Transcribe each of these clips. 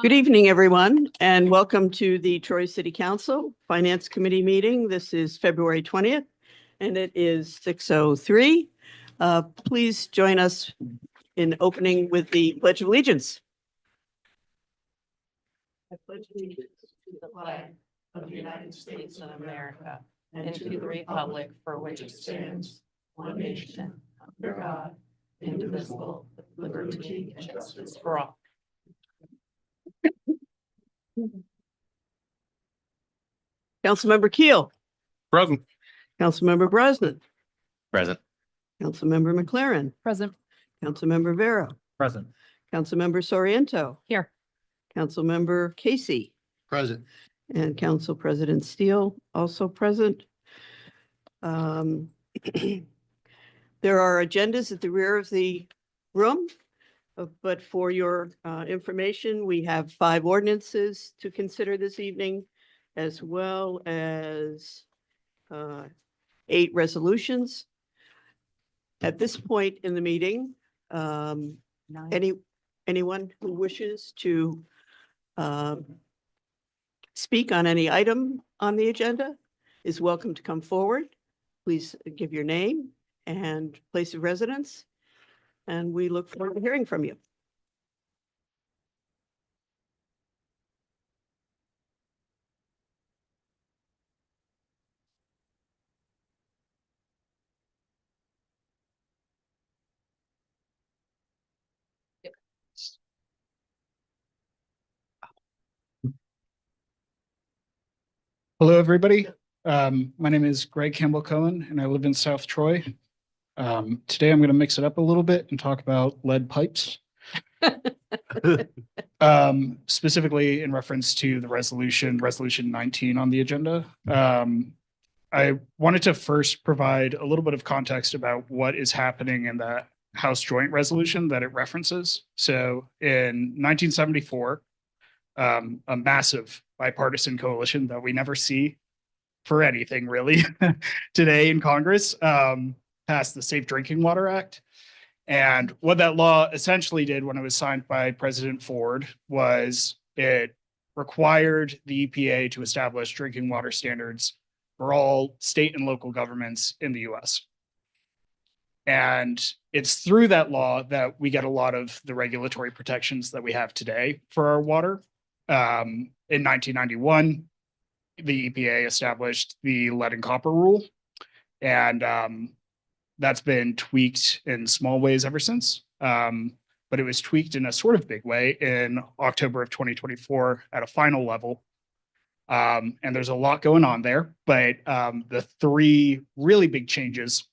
Good evening, everyone, and welcome to the Troy City Council Finance Committee meeting. This is February 20th, and it is 6:03. Please join us in opening with the Pledge of Allegiance. I pledge allegiance to the flag of the United States of America and to the republic for which it stands, one nation, under God, indivisible, with liberty and justice for all. Councilmember Keel. Present. Councilmember Brosnan. Present. Councilmember McLaren. Present. Councilmember Vero. Present. Councilmember Soriento. Here. Councilmember Casey. Present. And Council President Steele also present. There are agendas at the rear of the room, but for your information, we have 5 ordinances to consider this evening, as well as 8 resolutions. At this point in the meeting, anyone who wishes to speak on any item on the agenda is welcome to come forward. Please give your name and place of residence, and we look forward to hearing from you. Hello, everybody. My name is Greg Campbell Cohen, and I live in South Troy. Today, I'm going to mix it up a little bit and talk about lead pipes. Specifically in reference to the resolution 19 on the agenda. I wanted to first provide a little bit of context about what is happening in the House Joint Resolution that it references. So in 1974, a massive bipartisan coalition that we never see for anything really today in Congress passed the Safe Drinking Water Act. And what that law essentially did when it was signed by President Ford was it required the EPA to establish drinking water standards for all state and local governments in the US. And it's through that law that we get a lot of the regulatory protections that we have today for our water. In 1991, the EPA established the lead and copper rule, and that's been tweaked in small ways ever since. But it was tweaked in a sort of big way in October of 2024 at a final level. And there's a lot going on there, but the 3 really big changes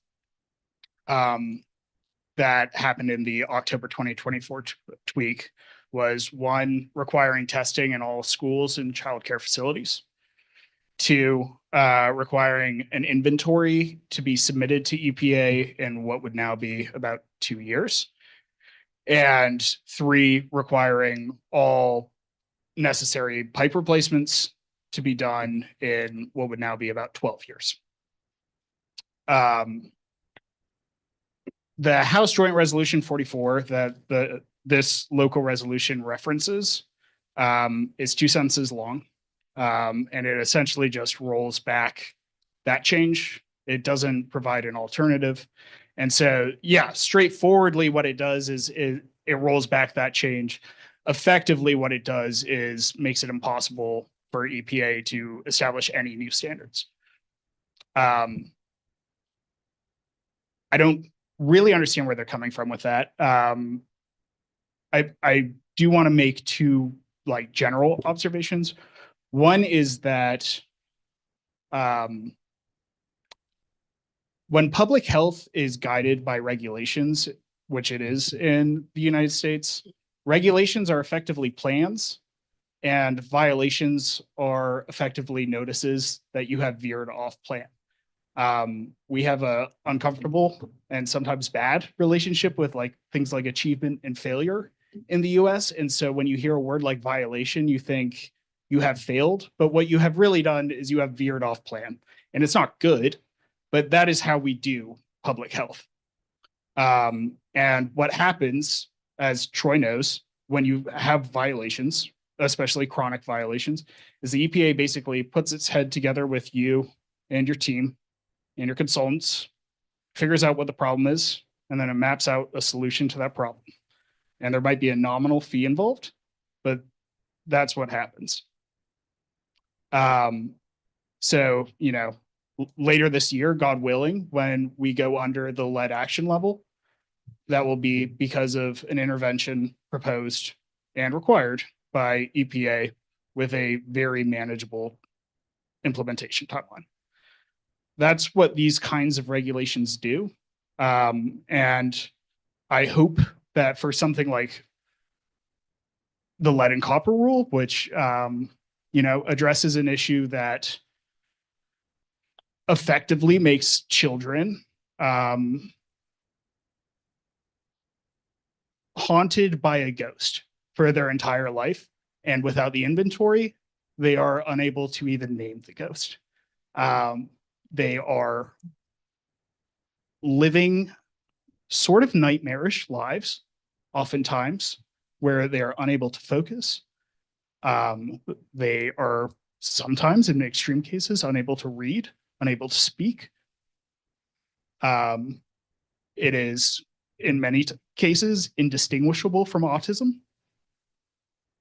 that happened in the October 2024 tweak was 1, requiring testing in all schools and childcare facilities. 2, requiring an inventory to be submitted to EPA in what would now be about 2 years. And 3, requiring all necessary pipe replacements to be done in what would now be about 12 years. The House Joint Resolution 44 that this local resolution references is 2 sentences long. And it essentially just rolls back that change. It doesn't provide an alternative. And so, yeah, straightforwardly, what it does is it rolls back that change. Effectively, what it does is makes it impossible for EPA to establish any new standards. I don't really understand where they're coming from with that. I do want to make 2 general observations. One is that when public health is guided by regulations, which it is in the United States, regulations are effectively plans and violations are effectively notices that you have veered off plan. We have a uncomfortable and sometimes bad relationship with things like achievement and failure in the US. And so when you hear a word like violation, you think you have failed, but what you have really done is you have veered off plan. And it's not good, but that is how we do public health. And what happens, as Troy knows, when you have violations especially chronic violations, is the EPA basically puts its head together with you and your team and your consultants, figures out what the problem is, and then it maps out a solution to that problem. And there might be a nominal fee involved, but that's what happens. So, later this year, God willing, when we go under the lead action level, that will be because of an intervention proposed and required by EPA with a very manageable implementation timeline. That's what these kinds of regulations do. And I hope that for something like the lead and copper rule, which, addresses an issue that effectively makes children haunted by a ghost for their entire life. And without the inventory, they are unable to even name the ghost. They are living sort of nightmarish lives, oftentimes, where they are unable to focus. They are sometimes, in extreme cases, unable to read, unable to speak. It is, in many cases, indistinguishable from autism.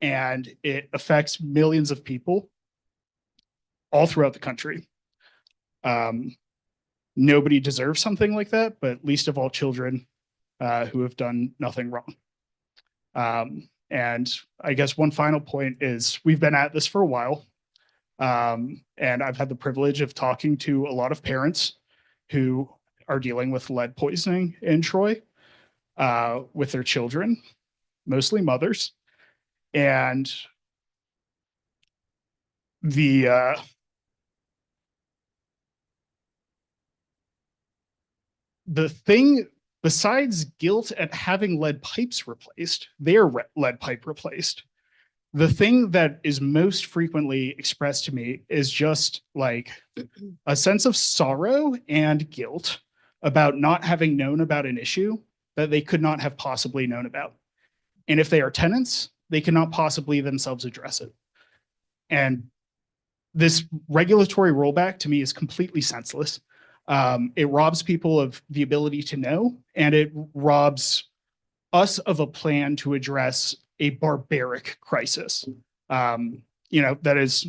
And it affects millions of people all throughout the country. Nobody deserves something like that, but least of all children who have done nothing wrong. And I guess one final point is we've been at this for a while. And I've had the privilege of talking to a lot of parents who are dealing with lead poisoning in Troy with their children, mostly mothers. And the thing, besides guilt at having lead pipes replaced, their lead pipe replaced, the thing that is most frequently expressed to me is just like a sense of sorrow and guilt about not having known about an issue that they could not have possibly known about. And if they are tenants, they cannot possibly themselves address it. And this regulatory rollback to me is completely senseless. It robs people of the ability to know, and it robs us of a plan to address a barbaric crisis, that is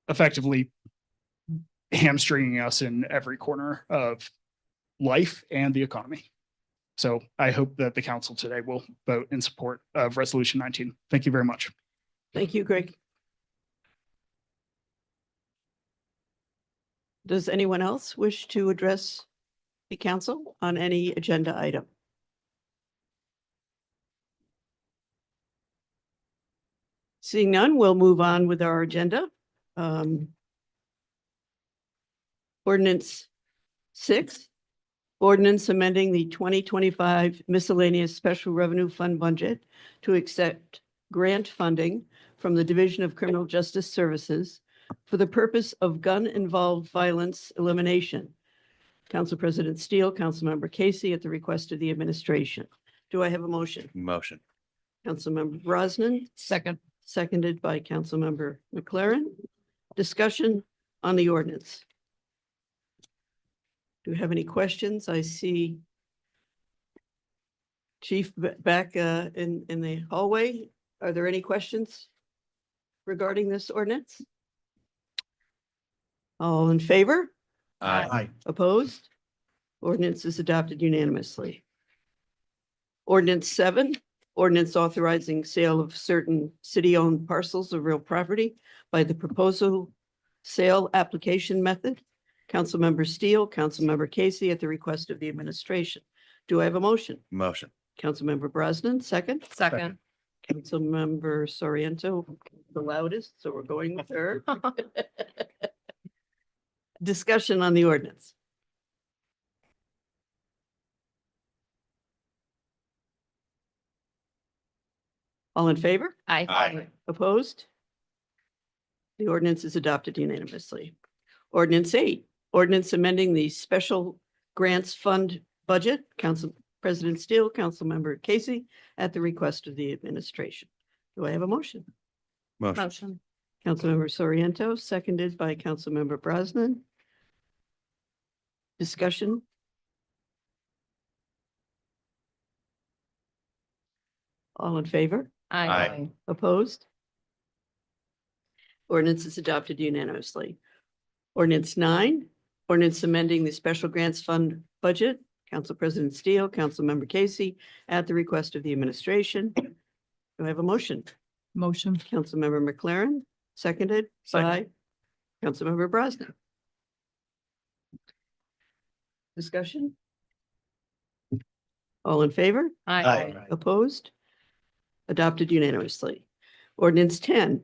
effectively hamstringing us in every corner of life and the economy. So I hope that the council today will vote in support of Resolution 19. Thank you very much. Thank you, Greg. Does anyone else wish to address the council on any agenda item? Seeing none, we'll move on with our agenda. Ordinance 6, ordinance amending the 2025 miscellaneous special revenue fund budget to accept grant funding from the Division of Criminal Justice Services for the purpose of gun-involved violence elimination. Council President Steele, Councilmember Casey, at the request of the administration. Do I have a motion? Motion. Councilmember Brosnan, Second. seconded by Councilmember McLaren. Discussion on the ordinance. Do we have any questions? I see Chief back in the hallway. Are there any questions regarding this ordinance? All in favor? Aye. Opposed? Ordinance is adopted unanimously. Ordinance 7, ordinance authorizing sale of certain city-owned parcels of real property by the proposal sale application method. Councilmember Steele, Councilmember Casey, at the request of the administration. Do I have a motion? Motion. Councilmember Brosnan, second. Second. Councilmember Soriento, the loudest, so we're going with her. Discussion on the ordinance. All in favor? Aye. Opposed? The ordinance is adopted unanimously. Ordinance 8, ordinance amending the special grants fund budget. Council President Steele, Councilmember Casey, at the request of the administration. Do I have a motion? Motion. Motion. Councilmember Soriento, seconded by Councilmember Brosnan. Discussion? All in favor? Aye. Opposed? Ordinance is adopted unanimously. Ordinance 9, ordinance amending the Special Grants Fund budget. Council President Steele, Councilmember Casey, at the request of the administration. Do I have a motion? Motion. Councilmember McLaren, seconded by Councilmember Brosnan. Discussion? All in favor? Aye. Opposed? Adopted unanimously. Ordinance 10,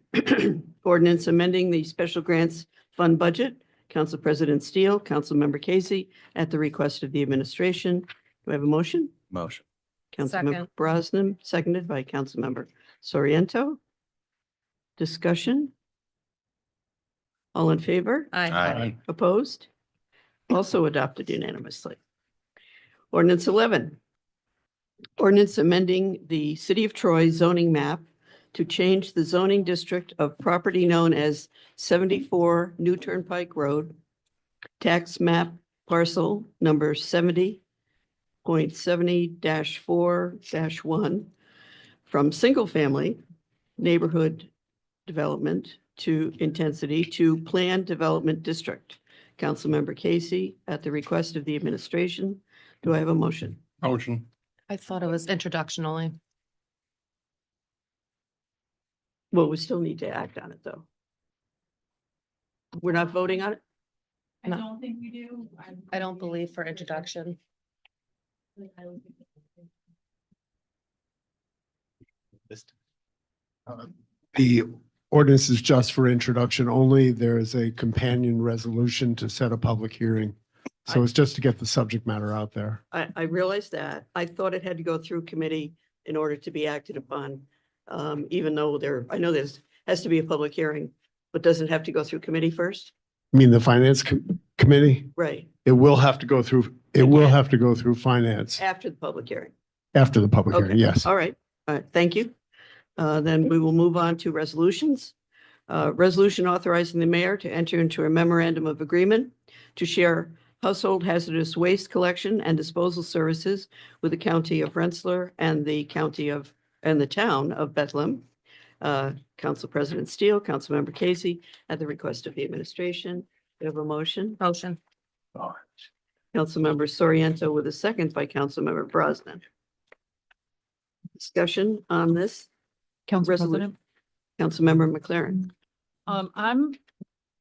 ordinance amending the Special Grants Fund budget. Council President Steele, Councilmember Casey, at the request of the administration. Do I have a motion? Motion. Councilmember Second. Brosnan, seconded by Councilmember Soriento. Discussion? All in favor? Aye. Opposed? Also adopted unanimously. Ordinance 11. Ordinance amending the City of Troy zoning map to change the zoning district of property known as 74 New Turnpike Road, tax map parcel number 70.70-4-1, from single-family neighborhood development to intensity to planned development district. Councilmember Casey, at the request of the administration. Do I have a motion? Motion. I thought it was introduction only. Well, we still need to act on it, though. We're not voting on it? I No. don't think we do. I don't believe for introduction. The ordinance is just for introduction only. There is a companion resolution to set a public hearing. So it's just to get the subject matter out there. I realize that. I thought it had to go through committee in order to be acted upon. Even though I know has to be a public hearing, but doesn't have to go through committee first? I mean, the finance committee, Right, it will have to go through, finance after the public hearing. after the public Okay, hearing, yes. all right, thank you. Then we will move on to resolutions. Resolution authorizing the mayor to enter into a memorandum of agreement to share household hazardous waste collection and disposal services with the county of Rensselaer and the town of Bethlehem. Council President Steele, Councilmember Casey, at the request of the administration. We have a motion. Motion. Councilmember Soriento with a second by Councilmember Brosnan. Discussion on this. Council Resolution. President, Councilmember McLaren.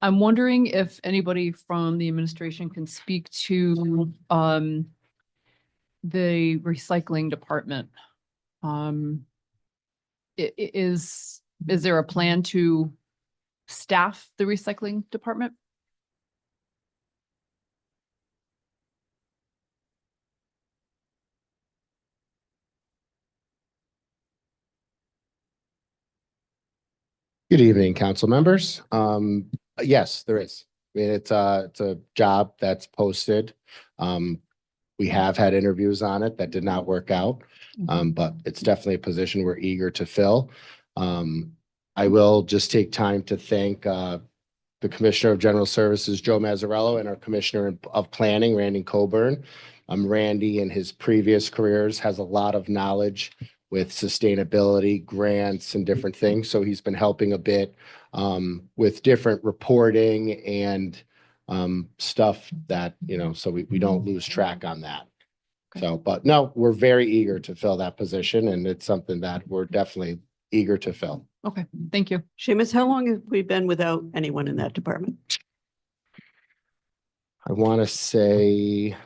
I'm wondering if anybody from the administration can speak to the recycling department. Is there a plan to staff the recycling department? Good evening, council members. Yes, there is. I mean, it's a job that's posted. We have had interviews on it that did not work out. But it's definitely a position we're eager to fill. I will just take time to thank the Commissioner of General Services, Joe Mazzarello, and our Commissioner of Planning, Randy Coburn. Randy, in his previous careers, has a lot of knowledge with sustainability, grants, and different things. So he's been helping a bit with different reporting and stuff that, so we don't lose track on that. So, but no, we're very eager to fill that position, and it's something that we're definitely eager to fill. Okay, thank you. Seamus, how long have we been without anyone in that department? I want to say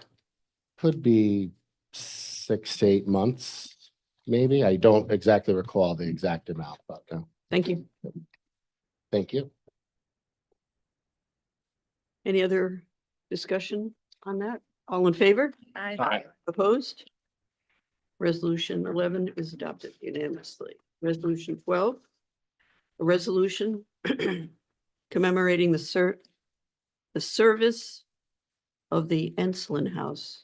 could be 6 to 8 months, maybe. I don't exactly recall the exact amount, but Thank you. thank you. Any other discussion on that? All in favor? Opposed? Resolution 11 is adopted unanimously. Resolution 12, a resolution commemorating the service of the Enslin House.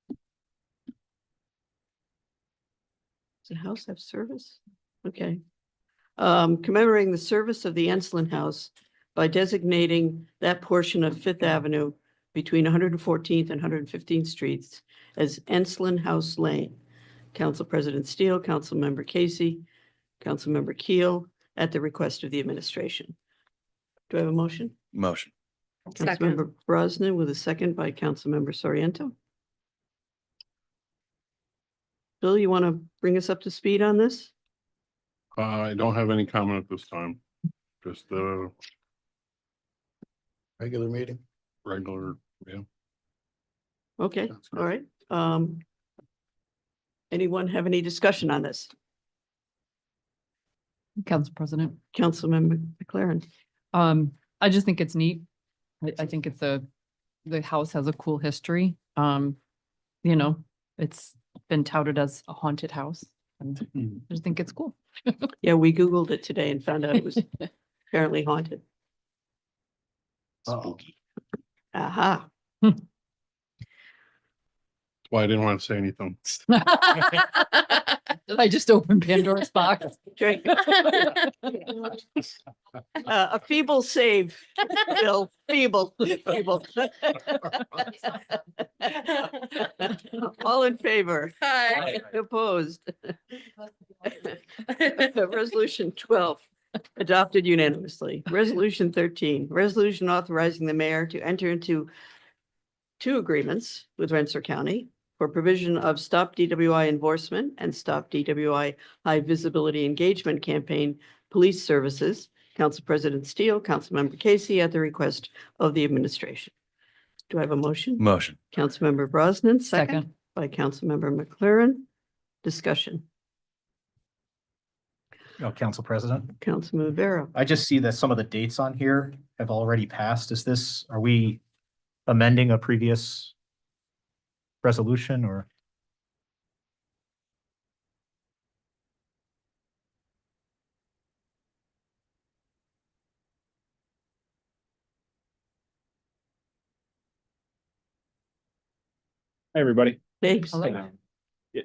Does the house have service? Okay. commemorating the service of the Enslin House by designating that portion of Fifth Avenue between 114th and 115th Streets as Enslin House Lane. Council President Steele, Councilmember Casey, Councilmember Keel, at the request of the administration. Do I have a motion? Motion. Second. Councilmember Brosnan with a second by Councilmember Soriento. Bill, you want to bring us up to speed on this? I don't have any comment at this time. Just Regular meeting. regular, yeah. Okay, That's good. all right. Anyone have any discussion on this? Council President. Councilmember McLaren. I just think it's neat. I think the house has a cool history. You know, it's been touted as a haunted house. And I just think it's cool. Yeah, we Googled it today and found out it was apparently haunted. Spooky. Aha. That's why I didn't want to say anything. I just opened Pandora's box. Drink. A feeble save, Bill, feeble. All in favor? Hi. Opposed? Resolution 12, adopted unanimously. Resolution 13, resolution authorizing the mayor to enter into two agreements with Rensselaer County for provision of Stop DWI enforcement and Stop DWI high visibility engagement campaign police services. Council President Steele, Councilmember Casey, at the request of the administration. Do I have a motion? Motion. Councilmember Brosnan, second Second. by Councilmember McLaren. Discussion. Council President, Councilmember Vera. I just see that some of the dates on here have already passed. Are we amending a previous resolution or? Hey, everybody. Thanks. Hello.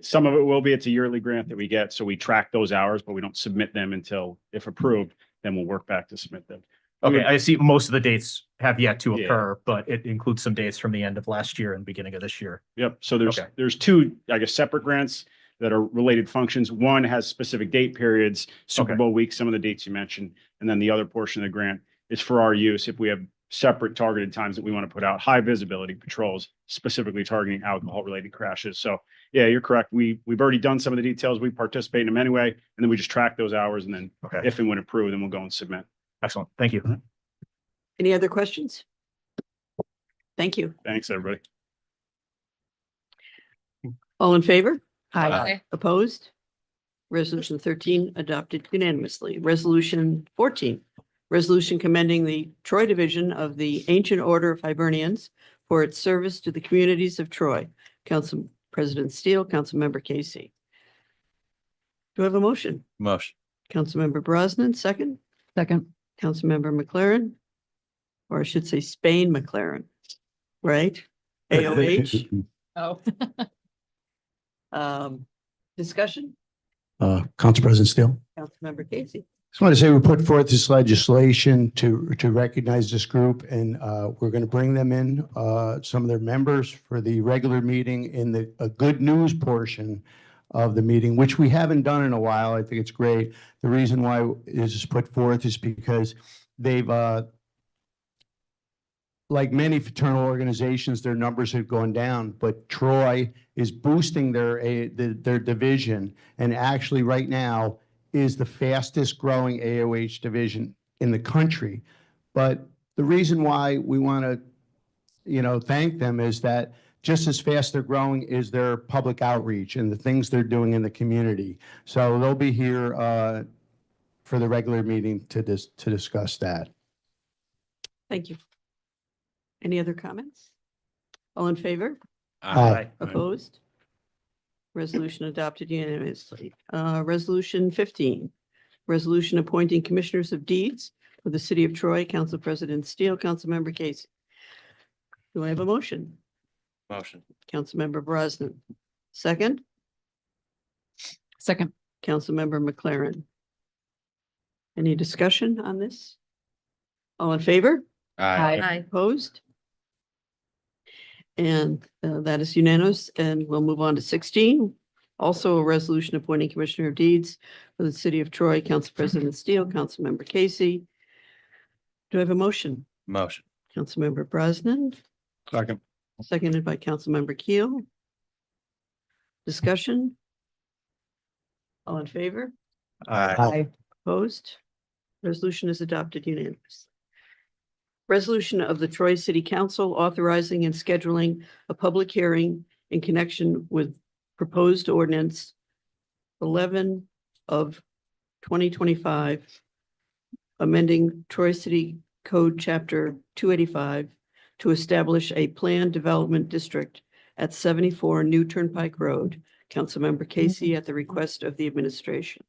Some of it will be, it's a yearly grant that we get, so we track those hours, but we don't submit them until, if approved, then we'll work back to submit them. Okay, I see most of the dates have yet to Yeah. occur, but it includes some dates from the end of last year and beginning of this year. Yep, so there's, Okay. there's two, I guess, separate grants that are related functions. One has specific date periods, Super Okay. Bowl week, some of the dates you mentioned, and then the other portion of the grant is for our use if we have separate targeted times that we want to put out high visibility patrols, specifically targeting alcohol-related crashes. So, yeah, you're correct. We've already done some of the details. We participate in them anyway, and then we just track those hours, and then Okay, if and when approved, then we'll go and submit. excellent. Thank you. Any other questions? Thank you. Thanks, everybody. All in favor? Hi. Opposed? Resolution 13 adopted unanimously. Resolution 14, resolution commending the Troy Division of the Ancient Order of Hibernians for its service to the communities of Troy. Council President Steele, Councilmember Casey. Do I have a motion? Motion. Councilmember Brosnan, second. Second. Councilmember McLaren, or I should say Spain McLaren, right? AOH. Oh. Discussion, Council President Steele. Councilmember Casey. Just want to say we put forth this legislation to recognize this group, and we're going to bring them in, some of their members for the regular meeting in a good news portion of the meeting, which we haven't done in a while. I think it's great. The reason why this is put forth is because they've, like many fraternal organizations, their numbers have gone down, but Troy is boosting their division, and actually right now is the fastest growing AOH division in the country. But the reason why we want to, thank them is that just as fast they're growing is their public outreach and the things they're doing in the community. So they'll be here for the regular meeting to discuss that. Thank you. Any other comments? All in favor? Aye. Opposed? Resolution adopted unanimously. Resolution 15, resolution appointing commissioners of deeds for the city of Troy. Council President Steele, Councilmember Casey. Do I have a motion? Motion. Councilmember Brosnan. Second, Second. Councilmember McLaren. Any discussion on this? All in favor? Aye. Opposed? And that is unanimous, and we'll move on to 16. Also a resolution appointing Commissioner of Deeds for the City of Troy, Council President Steele, Councilmember Casey. Do I have a motion? Motion. Councilmember Brosnan, Second. seconded by Councilmember Keel. Discussion? All in favor? Aye. Opposed? Resolution is adopted unanimously. Resolution of the Troy City Council authorizing and scheduling a public hearing in connection with proposed ordinance 11 of 2025, amending Troy City Code Chapter 285 to establish a planned development district at 74 New Turnpike Road. Councilmember Casey at the request of the administration.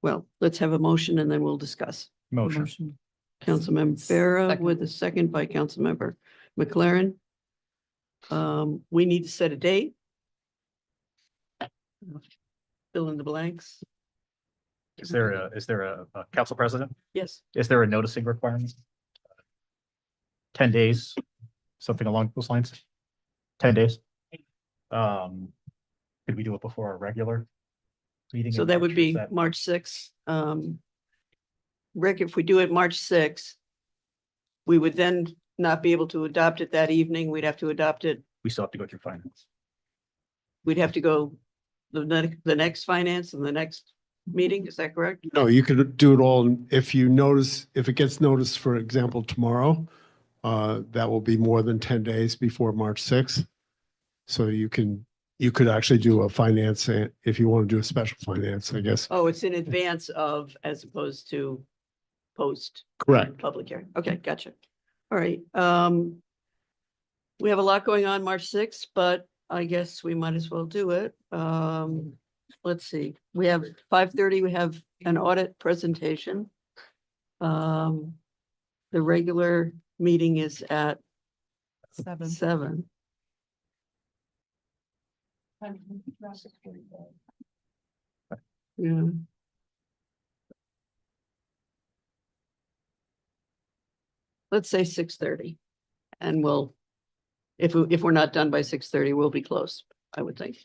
Well, let's have a motion and then we'll discuss. Motion. Councilmember Farah Second. with a second by Councilmember McLaren. We need to set a date. Fill in the blanks. Is there a council president? Yes, Is there a noticing requirement? 10 days, something along those lines? 10 days? Could we do it before our regular meeting? so in that March? would Is be that- March 6th. Rick, if we do it March 6th, we would then not be able to adopt it that evening. We'd have to adopt it. We still have to go through finance. We'd have to go the next finance and the next meeting. Is that correct? No, you could do it all. If you notice, if it gets noticed, for example, tomorrow, that will be more than 10 days before March 6th. So you could actually do a finance if you want to do a special finance, I guess. Oh, it's in advance of, as opposed to post Correct. public hearing. Okay, gotcha. All right. We have a lot going on March 6th, but I guess we might as well do it. Let's see, we have 5:30, we have an audit presentation. The regular meeting is at 7. Yeah. Let's say 6:30. And we'll, if we're not done by 6:30, we'll be close, I would think.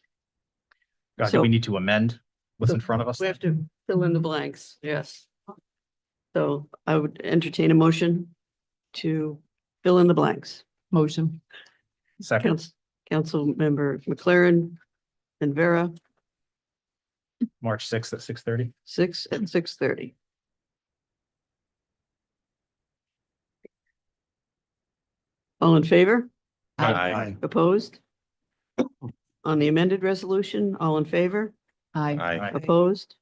Do So- we need to amend what's in front of us? We have to fill in the blanks, yes. So I would entertain a motion to fill in the blanks. Motion. Second, Councilmember McLaren and Vera, March 6th at 6:30. 6 at 6:30. All in favor? Aye. Opposed? On the amended resolution, all in favor? Aye. Aye. Opposed?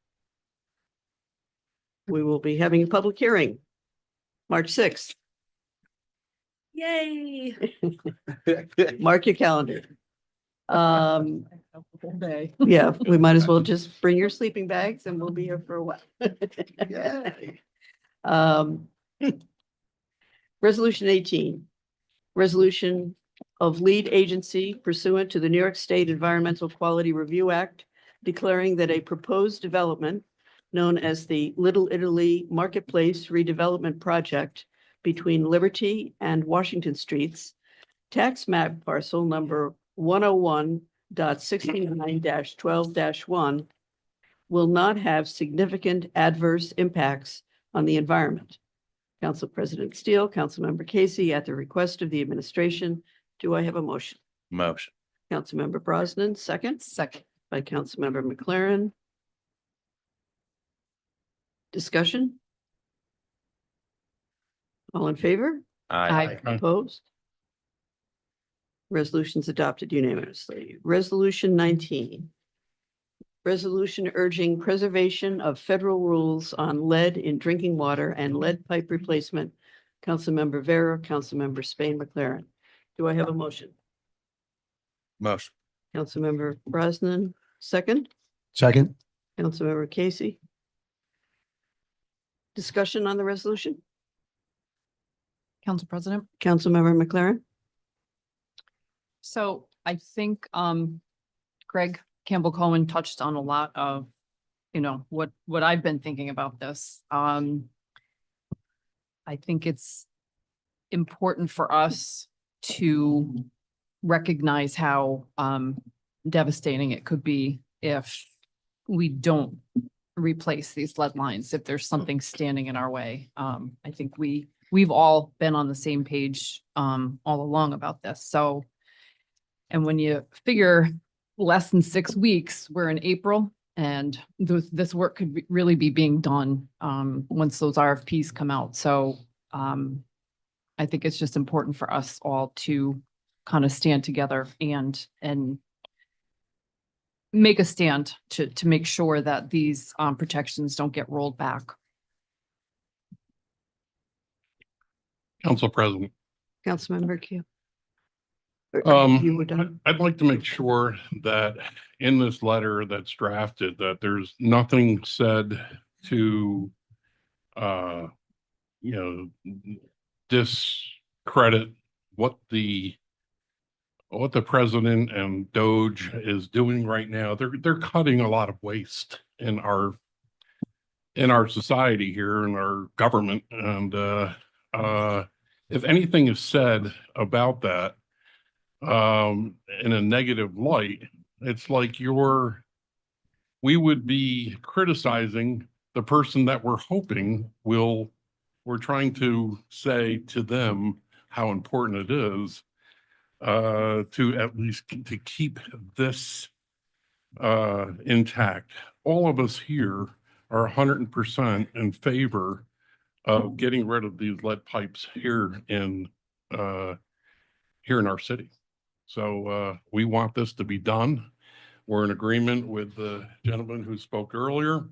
We will be having a public hearing, March 6th. Yay. Mark your calendar. Yeah, we might as well just bring your sleeping bags and we'll be here for a while. Resolution 18, resolution of lead agency pursuant to the New York State Environmental Quality Review Act, declaring that a proposed development known as the Little Italy Marketplace Redevelopment Project between Liberty and Washington Streets, tax map parcel number 101.69-12-1, will not have significant adverse impacts on the environment. Council President Steele, Councilmember Casey, at the request of the administration, do I have a motion? Motion. Councilmember Brosnan, second Second. by Councilmember McLaren. Discussion? All in favor? Aye. Opposed? Resolution's adopted unanimously. Resolution 19. Resolution urging preservation of federal rules on lead in drinking water and lead pipe replacement. Councilmember Vera, Councilmember Spain McLaren. Do I have a motion? Motion. Councilmember Brosnan, second. Second. Councilmember Casey. Discussion on the resolution? Council President. Councilmember McLaren? So I think, Greg Campbell Cohen touched on a lot of, you know, what I've been thinking about this. I think it's important for us to recognize how devastating it could be if we don't replace these lead lines, if there's something standing in our way. I think we've all been on the same page all along about this. So, and when you figure less than 6 weeks, we're in April, and this work could really be being done once those RFPs come out. So I think it's just important for us all to kind of stand together and make a stand to make sure that these protections don't get rolled back. Council President. Councilmember Q. You were done. I'd like to make sure that in this letter that's drafted, that there's nothing said to, discredit what the president and Doge is doing right now. They're cutting a lot of waste in our society here, in our government. And if anything is said about that in a negative light, it's like we would be criticizing the person that we're trying to say to them how important it is to at least to keep this intact. All of us here are 100% in favor of getting rid of these lead pipes here in our city. So we want this to be done. We're in agreement with the gentleman who spoke earlier.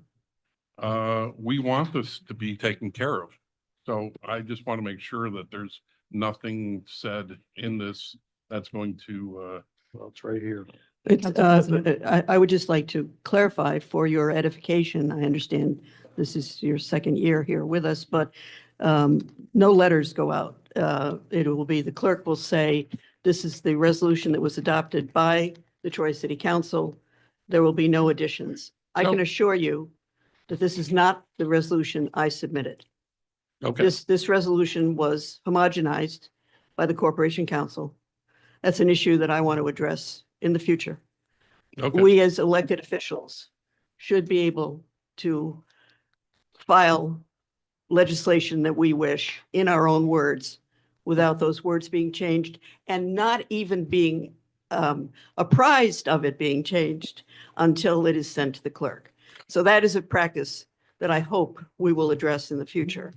We want this to be taken care of. So I just want to make sure that there's nothing said in this that's going to, well, it's right here. I would just like to clarify for your edification. I understand this is your second year here with us, but no letters go out. It will be, the clerk will say, this is the resolution that was adopted by the Troy City Council. There will be no additions. I can assure you that this is not the resolution I submitted. Okay. This resolution was homogenized by the Corporation Council. That's an issue that I want to address in the future. Okay. We as elected officials should be able to file legislation that we wish in our own words without those words being changed and not even being apprised of it being changed until it is sent to the clerk. So that is a practice that I hope we will address in the future.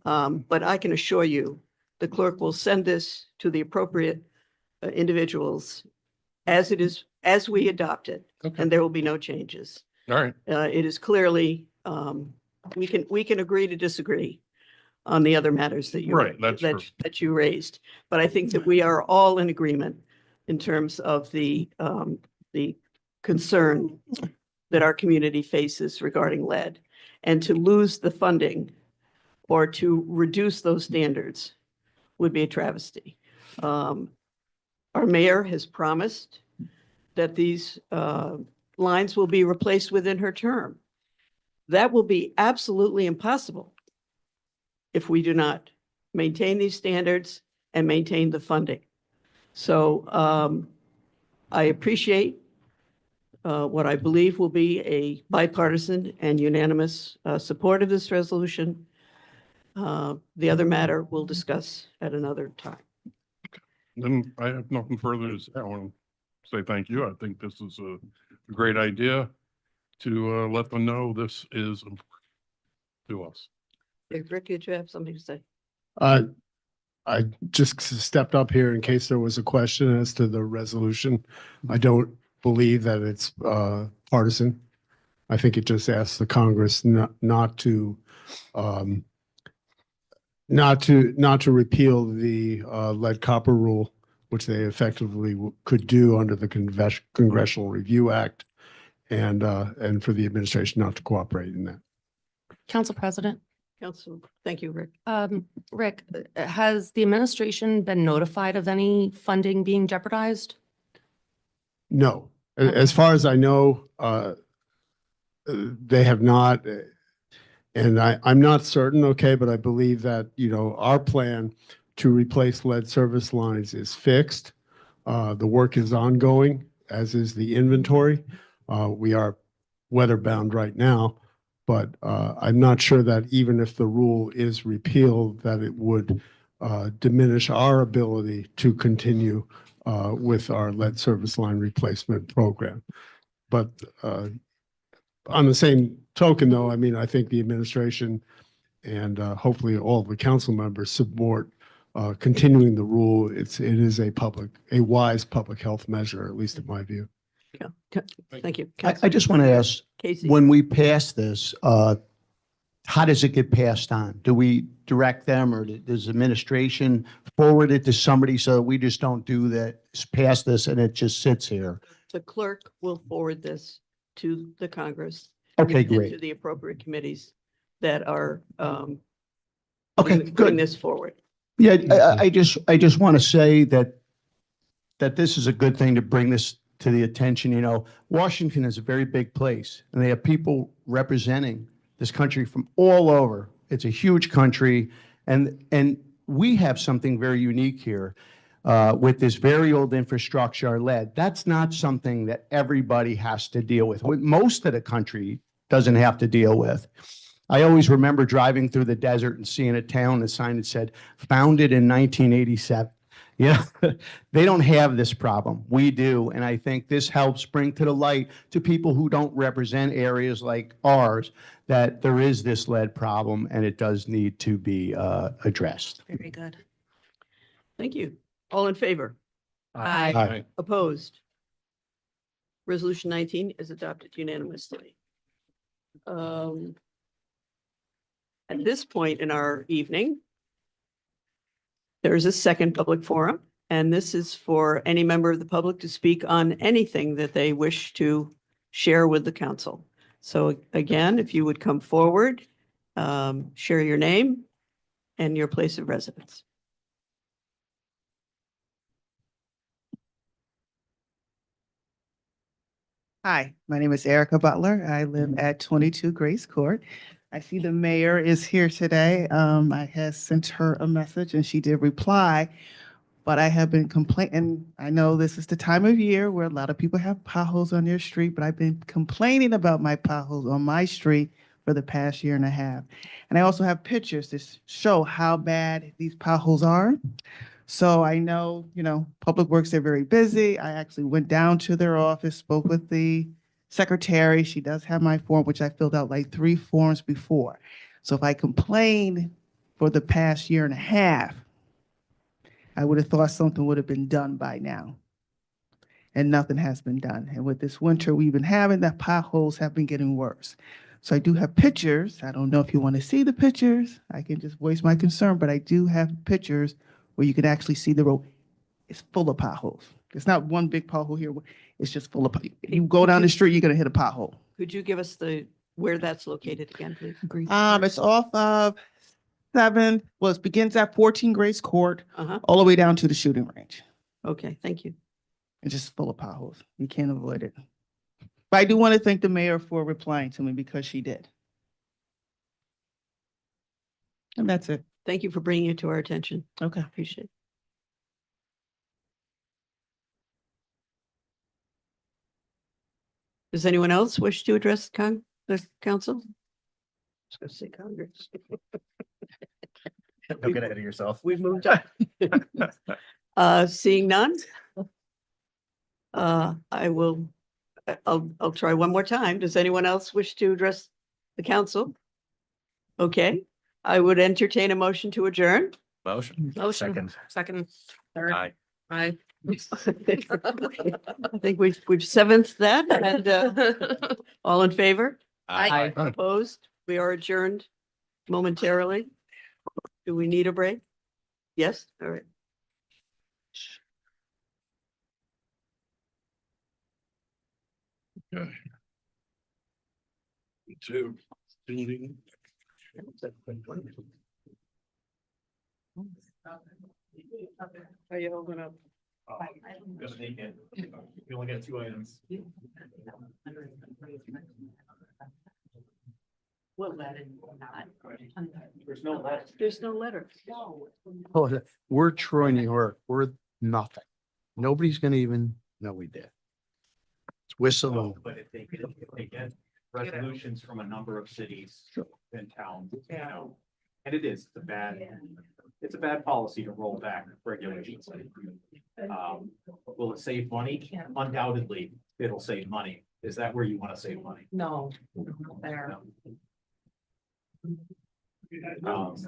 But I can assure you, the clerk will send this to the appropriate individuals as it is, as we adopt it, Okay. and there will be no changes. All right. It is clearly, we can agree to disagree on the other matters that you Right, that's true. that you raised. But I think that we are all in agreement in terms of the concern that our community faces regarding lead, and to lose the funding or to reduce those standards would be a travesty. Our mayor has promised that these lines will be replaced within her term. That will be absolutely impossible if we do not maintain these standards and maintain the funding. So I appreciate what I believe will be a bipartisan and unanimous support of this resolution. The other matter we'll discuss at another time. Then I have nothing further to say. I want to say thank you. I think this is a great idea to let them know this is important to us. Rick, did you have something to say? I just stepped up here in case there was a question as to the resolution. I don't believe that it's partisan. I think it just asks the Congress not to repeal the lead copper rule, which they effectively could do under the Congressional Review Act, and for the administration not to cooperate in that. Council President, Council, thank you, Rick. Rick, has the administration been notified of any funding being jeopardized? No, As far as I know, they have not. And I'm not certain, okay, but I believe that, our plan to replace lead service lines is fixed. The work is ongoing, as is the inventory. We are weather bound right now, but I'm not sure that even if the rule is repealed, that it would diminish our ability to continue with our lead service line replacement program. But on the same token, though, I mean, I think the administration and hopefully all the council members support continuing the rule. It is a wise public health measure, at least in my view. Yeah. Thank you. I just want to ask, Casey. when we pass this, how does it get passed on? Do we direct them, or does administration forward it to somebody so that we just don't do that, pass this and it just sits here? The clerk will forward this to the Congress. Okay, and To great. the appropriate committees that are Okay, putting good. this forward. Yeah, I just want to say that this is a good thing to bring this to the attention. Washington is a very big place, and they have people representing this country from all over. It's a huge country, and we have something very unique here with this very old infrastructure, our lead. That's not something that everybody has to deal with. Most of the country doesn't have to deal with. I always remember driving through the desert and seeing a town, a sign that said, founded in 1987. They don't have this problem. We do. And I think this helps bring to the light to people who don't represent areas like ours that there is this lead problem and it does need to be addressed. Very good. Thank you. All in favor? Aye. Aye. Opposed? Resolution 19 is adopted unanimously. At this point in our evening, there is a second public forum, and this is for any member of the public to speak on anything that they wish to share with the council. So again, if you would come forward, share your name and your place of residence. Hi, my name is Erica Butler. I live at 22 Grace Court. I see the mayor is here today. I had sent her a message and she did reply, but I have been complaining. I know this is the time of year where a lot of people have potholes on their street, but I've been complaining about my potholes on my street for the past year and a half. And I also have pictures to show how bad these potholes are. So I know, Public Works, they're very busy. I actually went down to their office, spoke with the secretary. She does have my form, which I filled out like 3 forms before. So if I complained for the past year and a half, I would have thought something would have been done by now. And nothing has been done. And with this winter we've been having, the potholes have been getting worse. So I do have pictures. I don't know if you want to see the pictures. I can just voice my concern, but I do have pictures where you can actually see the road. It's full of potholes. It's not one big pothole here. It's just full of, you go down the street, you're gonna hit a pothole. Could you give us where that's located again, please? It's off of 7th, well, it begins at 14 Grace Court, Uh-huh. all the way down to the shooting range. Okay, thank you. It's just full of potholes. You can't avoid it. But I do want to thank the mayor for replying to me because she did. And that's it. Thank you for bringing it to our attention. Okay. Appreciate it. Does anyone else wish to address the council? I was going to say Congress. Don't get ahead of yourself. We've moved on. Seeing none. I'll try one more time. Does anyone else wish to address the council? Okay, I would entertain a motion to adjourn. Motion. Second. Third. Aye. Aye. I think we've seventh that and all in favor? Aye. Opposed? We are adjourned momentarily. Do we need a break? Yes, all right. Okay. 2. Are you holding up? Gonna make it. We only got 2 items. There's no letter. There's no letter. Oh, we're Troy, New York. We're nothing. Nobody's gonna even know we did. It's whistling. But if they get resolutions from a number of cities and towns, you know, and it's a bad policy to roll back regulations. Will it save money? Undoubtedly, it'll save money. Is that where you want to save money? No, there.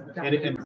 And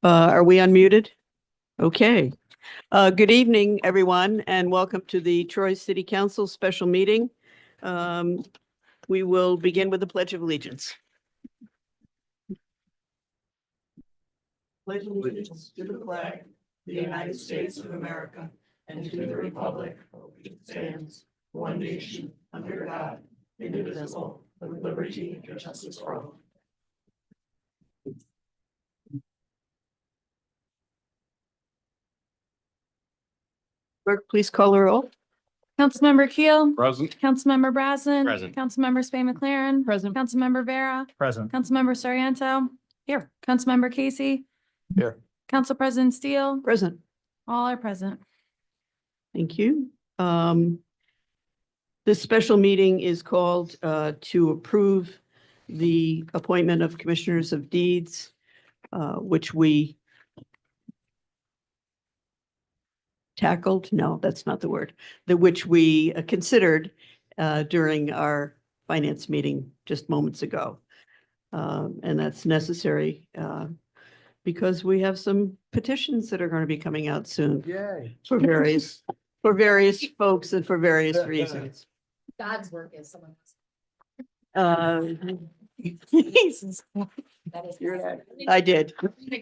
Are we unmuted? Okay. Good evening, everyone, and welcome to the Troy City Council special meeting. We will begin with the Pledge of Allegiance. Pledge allegiance to the flag, of the United States of America, and to the republic for which it stands, one nation, under God, indivisible, with liberty and justice for all. Clerk, please call the roll. Councilmember Keel. Present. Councilmember Brazen. Present. Councilmember Spain McLaren. Present. Councilmember Vera. present. Councilmember Soriento. Here. Councilmember Casey. Here. Council President Steele. Present. All are present. Thank you. This special meeting is called to approve the appointment of commissioners of deeds, which we tackled. No, that's not the word. Which we considered during our finance meeting just moments ago. And that's necessary because we have some petitions that are going to be coming out soon Yay. for various folks and for various reasons. God's work is someone else. Jesus, That is. I did.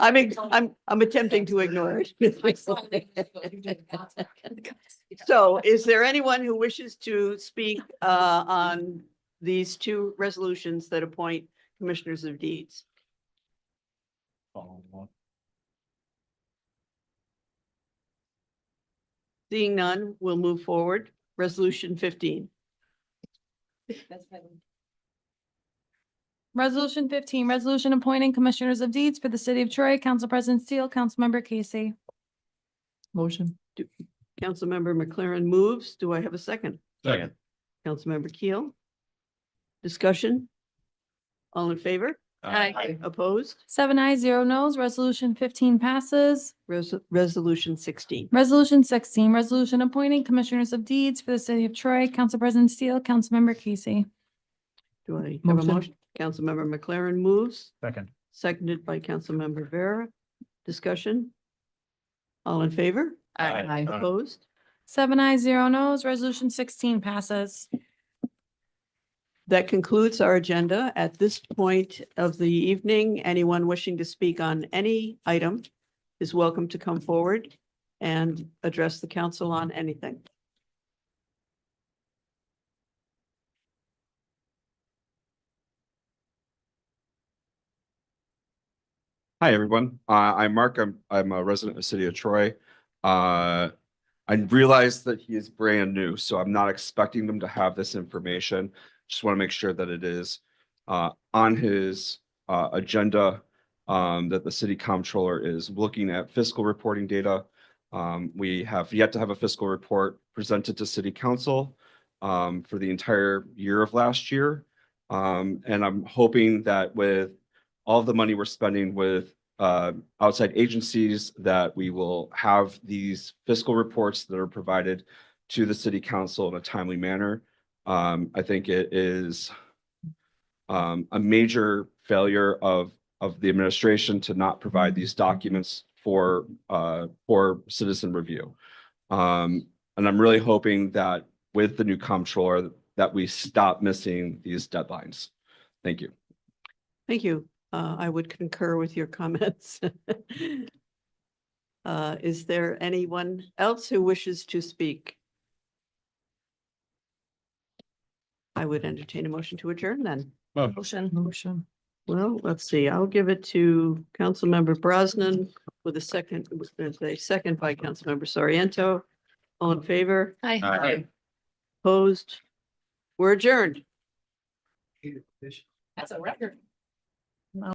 I'm attempting to ignore it. So is there anyone who wishes to speak on these two resolutions that appoint commissioners of deeds? Seeing none, we'll move forward. Resolution 15. Resolution 15, resolution appointing commissioners of deeds for the city of Troy, Council President Steele, Councilmember Casey. Motion. Councilmember McLaren moves. Do I have a second? Second. Councilmember Keel. Discussion? All in favor? Aye. Opposed? 7 ayes, 0 nos. Resolution 15 passes. Resolution 16. Resolution 16, resolution appointing commissioners of deeds for the city of Troy, Council President Steele, Councilmember Casey. Do I have a Motion. motion? Councilmember McLaren moves, Second. seconded by Councilmember Vera. Discussion? All in favor? Aye. Opposed? 7 ayes, 0 nos. Resolution 16 passes. That concludes our agenda. At this point of the evening, anyone wishing to speak on any item is welcome to come forward and address the council on anything. Hi, everyone. I'm Mark. I'm a resident of the city of Troy. I realize that he is brand new, so I'm not expecting them to have this information. Just want to make sure that it is on his agenda, that the city comptroller is looking at fiscal reporting data. We have yet to have a fiscal report presented to city council for the entire year of last year. And I'm hoping that with all the money we're spending with outside agencies, that we will have these fiscal reports that are provided to the city council in a timely manner. I think it is a major failure of the administration to not provide these documents for citizen review. And I'm really hoping that with the new comptroller that we stop missing these deadlines. Thank you. Thank you. I would concur with your comments. Is there anyone else who wishes to speak? I would entertain a motion to adjourn then. Motion. Well, let's see. I'll give it to Councilmember Brosnan with a second by Councilmember Soriento. All in favor? Aye. Opposed? We're adjourned. That's a record.